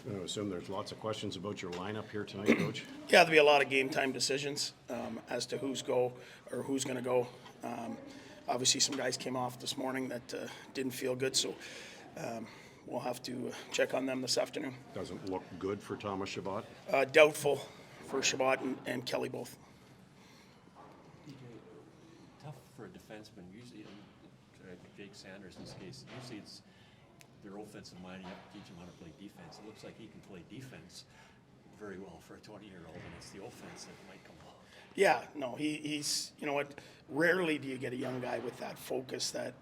I assume there's lots of questions about your lineup here tonight, Coach. Yeah, there'll be a lot of game time decisions as to who's going to go. Obviously, some guys came off this morning that didn't feel good, so we'll have to check on them this afternoon. Doesn't look good for Thomas Chabot. Doubtful for Chabot and Kelly both. Tough for a defenseman. Usually, Jake Sanderson's case, usually it's their offensive mind. You have to teach him how to play defense. It looks like he can play defense very well for a 20-year-old, and it's the offense that might come off. Yeah, no, he's, you know what, rarely do you get a young guy with that focus that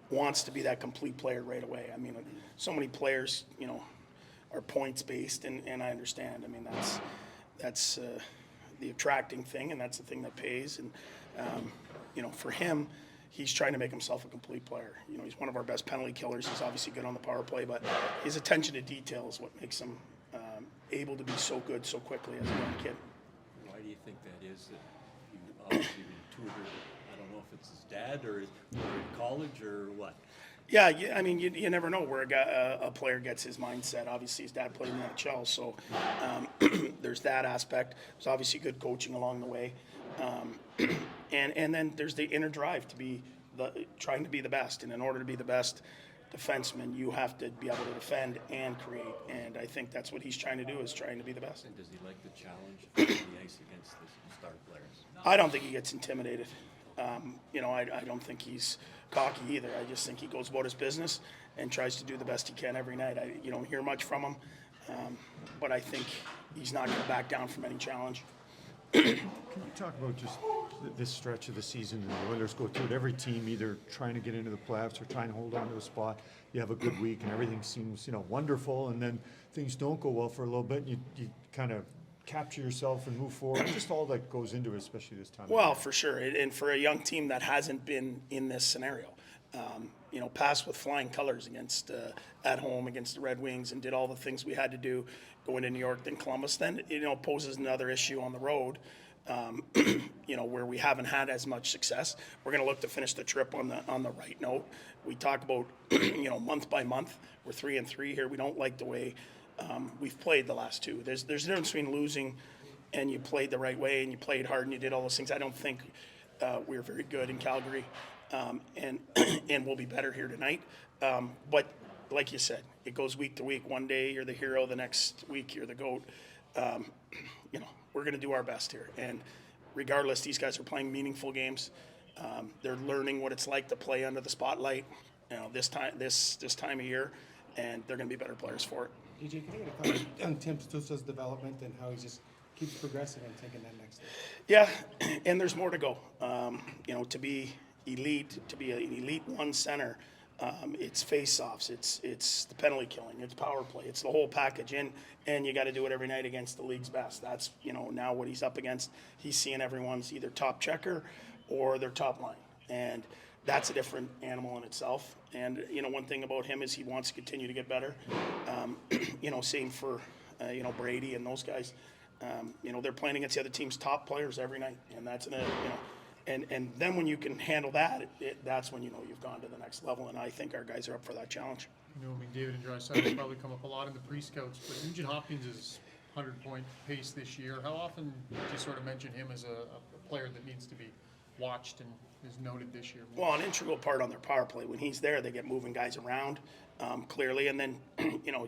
wants to be that complete player right away. I mean, so many players, you know, are points-based, and I understand. I mean, that's the attracting thing, and that's the thing that pays. And, you know, for him, he's trying to make himself a complete player. You know, he's one of our best penalty killers. He's obviously good on the power play, but his attention to detail is what makes him able to be so good so quickly as a young kid. Why do you think that is? That you obviously been tutored. I don't know if it's his dad or in college or what. Yeah, I mean, you never know where a player gets his mindset. Obviously, his dad played in the NHL, so there's that aspect. There's obviously good coaching along the way. And then there's the inner drive to be trying to be the best. And in order to be the best defenseman, you have to be able to defend and create. And I think that's what he's trying to do, is trying to be the best. And does he like the challenge of the ice against the star players? I don't think he gets intimidated. You know, I don't think he's cocky either. I just think he goes about his business and tries to do the best he can every night. You don't hear much from him, but I think he's not going to back down from any challenge. Can you talk about just this stretch of the season? The Oilers go through it. Every team either trying to get into the playoffs or trying to hold on to a spot. You have a good week and everything seems, you know, wonderful, and then things don't go well for a little bit. And you kind of capture yourself and move forward. Just all that goes into it, especially this time. Well, for sure, and for a young team that hasn't been in this scenario, you know, passed with flying colors against at home against the Red Wings and did all the things we had to do going to New York, then Columbus, then, you know, poses another issue on the road, you know, where we haven't had as much success. We're going to look to finish the trip on the right note. We talk about, you know, month by month. We're 3-3 here. We don't like the way we've played the last two. There's a difference between losing and you played the right way and you played hard and you did all those things. I don't think we were very good in Calgary, and we'll be better here tonight. But like you said, it goes week to week. One day you're the hero, the next week you're the GOAT. You know, we're going to do our best here. And regardless, these guys are playing meaningful games. They're learning what it's like to play under the spotlight, you know, this time of year, and they're going to be better players for it. DJ, can I get a comment on Tim Stützle's development and how he just keeps progressing and taking that next step? Yeah, and there's more to go. You know, to be elite, to be an elite one center, it's face-offs, it's the penalty killing, it's power play, it's the whole package, and you got to do it every night against the league's best. That's, you know, now what he's up against. He's seeing everyone's either top checker or their top line, and that's a different animal in itself. And, you know, one thing about him is he wants to continue to get better. You know, same for, you know, Brady and those guys. You know, they're playing against the other team's top players every night, and that's, you know, and then when you can handle that, that's when you know you've gone to the next level, and I think our guys are up for that challenge. You know, McDavid and Draisaitl probably come up a lot in the pre-scouts, but Nugent Hopkins is 100-point pace this year. How often do you sort of mention him as a player that needs to be watched and is noted this year? Well, an integral part on their power play. When he's there, they get moving guys around clearly, and then you know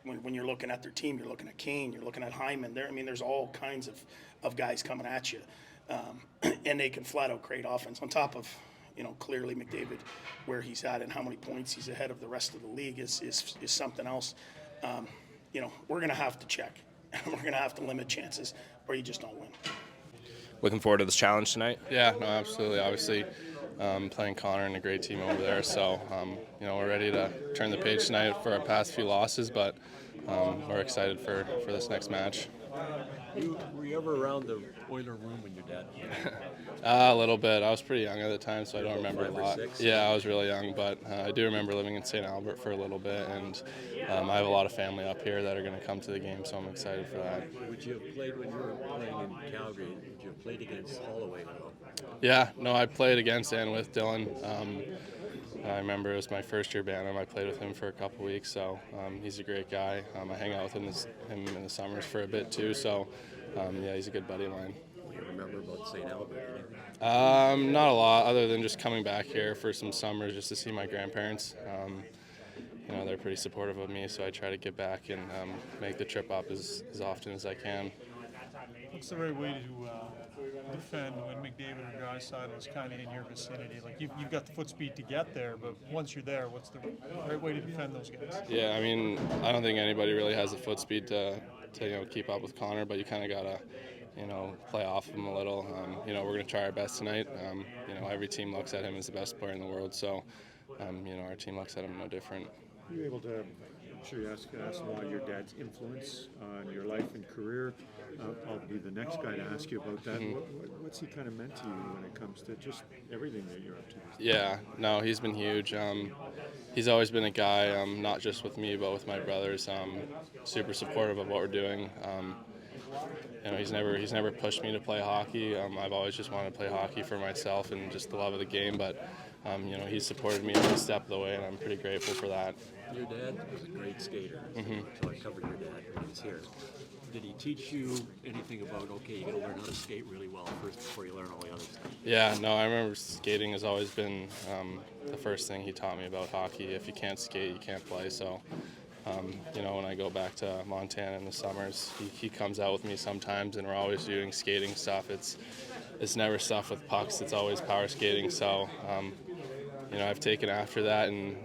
when you're looking at their team, you're looking at Kane, you're looking at Hyman. There, I mean, there's all kinds of guys coming at you, and they can flat out create offense. On top of, you know, clearly McDavid, where he's at and how many points he's ahead of the rest of the league is something else. You know, we're going to have to check. We're going to have to limit chances, or you just don't win. Looking forward to this challenge tonight? Yeah, no, absolutely. Obviously, playing Connor and a great team over there. So, you know, we're ready to turn the page tonight for our past few losses, but we're excited for this next match. Were you ever around the Oiler room when your dad played? A little bit. I was pretty young at the time, so I don't remember a 5 or lot. 6? Yeah, I was really young, but I do remember living in St. Albert for a little bit, and I have a lot of family up here that are going to come to the game, so I'm excited for that. Would you have played when you were playing in Calgary? Would you have played against Holloway at all? Yeah, no, I played against and with Dylan. I remember it was my first year Bantam. I played with him for a couple weeks, so he's a great guy. I hang out with him in the summers for a bit too, so yeah, he's a good buddy of mine. You remember about St. Albert? Not a lot, other than just coming back here for some summers just to see my grandparents. You know, they're pretty supportive of me, so I try to get back and make the trip up as often as I can. What's the right way to defend when McDavid or Draisaitl is kind of in your vicinity? Like you've got the foot speed to get there, but once you're there, what's the right way to defend those guys? Yeah, I mean, I don't think anybody really has the foot speed to keep up with Connor, but you kind of gotta play off him a little. We're gonna try our best tonight. Every team looks at him as the best player in the world, so our team looks at him no different. Are you able to, I'm sure you asked a lot of your dad's influence on your life and career. I'll be the next guy to ask you about that. What's he kind of meant to you when it comes to just everything that you're up to? Yeah, no, he's been huge. He's always been a guy, not just with me, but with my brothers, super supportive of what we're doing. He's never pushed me to play hockey. I've always just wanted to play hockey for myself and just the love of the game, but he's supported me every step of the way, and I'm pretty grateful for that. Your dad was a great skater, so I covered your dad when he was here. Did he teach you anything about, okay, you got to learn how to skate really well first before you learn all the other stuff? Yeah, no, I remember skating has always been the first thing he taught me about hockey. If you can't skate, you can't play. So, when I go back to Montana in the summers, he comes out with me sometimes, and we're always doing skating stuff. It's never stuff with pucks. It's always power skating. So, I've taken after that, and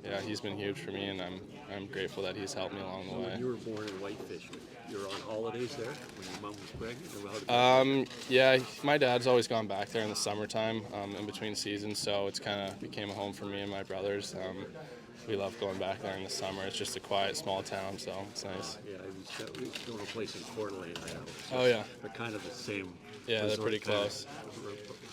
yeah, he's been huge for me, and I'm grateful that he's helped me along the way. When you were born in Whitefish, you were on holidays there when your mom was pregnant? Or how did yeah, my dad's always gone back there in the summertime, in between seasons, so it's kind of became a home for me and my brothers. We love going back there in the summer. It's just a quiet, small town, so it's nice. Yeah, we was going to a place in Coeur d'Alene, Idaho. Oh, yeah. They're kind of the same. Yeah, they're pretty close.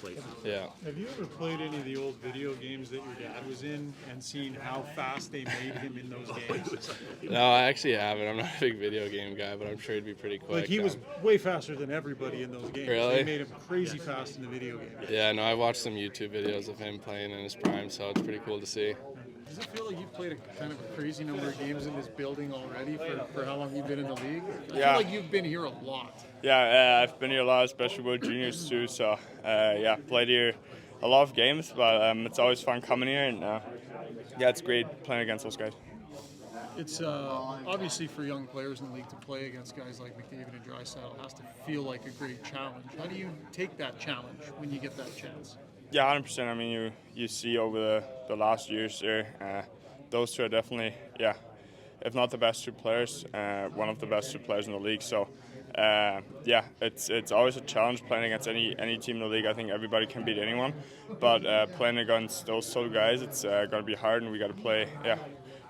Places. Yeah. Have you ever played any of the old video games that your dad was in and seen how fast they made him in those games? No, I actually haven't. I'm not a big video game guy, but I'm sure he'd be pretty quick. Like he was way faster than everybody in those games. Really? They made him crazy fast in the video game. Yeah, no, I watched some YouTube videos of him playing in his prime, so it's pretty cool to see. Does it feel like you've played a kind of a crazy number of games in this building already for how long you've been in the league? I feel like you've been here a lot. Yeah, I've been here a lot, especially with juniors too. So played here a lot of games, but it's always fun coming here, and it's great playing against those guys. It's obviously for young players in the league to play against guys like McDavid and Draisaitl. It has to feel like a great challenge. How do you take that challenge when you get that chance? Yeah, 100%. I mean, you see over the last years there, those two are definitely, if not the best two players, one of the best two players in the league. So, it's always a challenge playing against any team in the league. I think everybody can beat anyone, but playing against those two guys, it's going to be hard, and we got to play,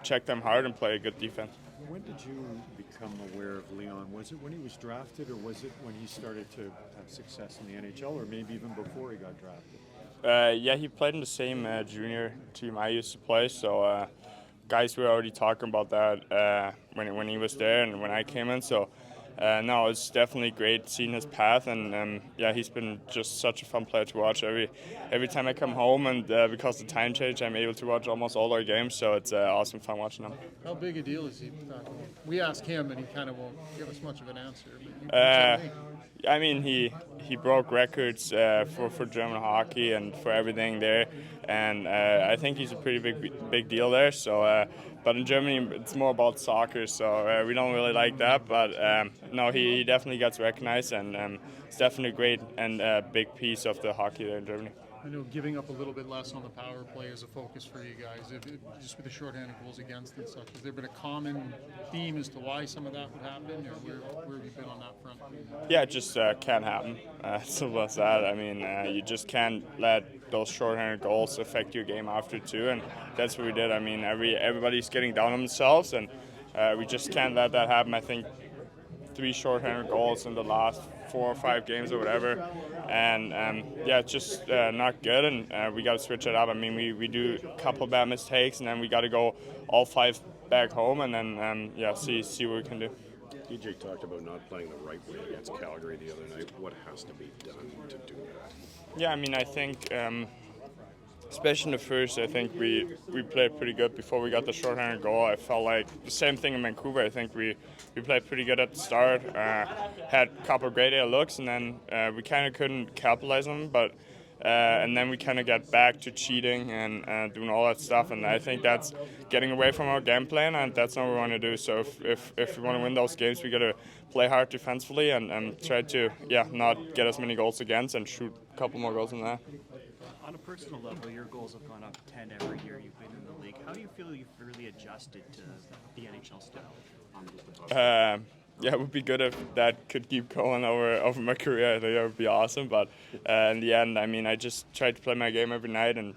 check them hard and play a good defense. When did you become aware of Leon? Was it when he was drafted, or was it when he started to have success in the NHL, or maybe even before he got drafted? He played in the same junior team I used to play, so guys were already talking about that when he was there and when I came in. So no, it's definitely great seeing his path, and he's been just such a fun player to watch. Every time I come home, and because of the time change, I'm able to watch almost all our games, so it's awesome fun watching him. How big a deal is he? We asked him, and he kind of won't give us much of an answer. But you tell me. I mean, he broke records for German hockey and for everything there, and I think he's a pretty big deal there. So, but in Germany, it's more about soccer, so we don't really like that. But no, he definitely gets recognized, and it's definitely great and a big piece of the hockey there in Germany. I know giving up a little bit less on the power play is a focus for you guys, just with the shorthanded goals against and such. Has there been a common theme as to why some of that would happen, or where have you been on that front? Yeah, it just can't happen. Simple as that. I mean, you just can't let those shorthanded goals affect your game after two, and that's what we did. I mean, everybody's getting down on themselves, and we just can't let that happen. I think 3 shorthanded goals in the last 4 or 5 games or whatever, and it's just not good, and we got to switch it up. I mean, we do a couple bad mistakes, and then we got to go all 5 back home, and then see what we can do. DJ talked about not playing the right way against Calgary the other night. What has to be done to do that? Yeah, I mean, I think especially in the first, I think we played pretty good before we got the shorthanded goal. I felt like the same thing in Vancouver. I think we played pretty good at the start, had a couple of great looks, and then we kind of couldn't capitalize on them. But and then we kind of got back to cheating and doing all that stuff. And I think that's getting away from our game plan, and that's not what we want to do. So if we want to win those games, we got to play hard defensively and try to not get as many goals against and shoot a couple more goals than that. On a personal level, your goals have gone up 10 every year you've been in the league. How do you feel you've really adjusted to the NHL style? Yeah, it would be good if that could keep going over my career. I think that would be awesome. But in the end, I mean, I just tried to play my game every night and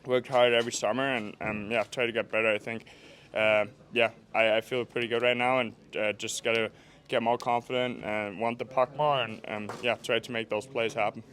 worked hard every summer and try to get better. I think, I feel pretty good right now and just got to get more confident and want the puck more and try to make those plays happen.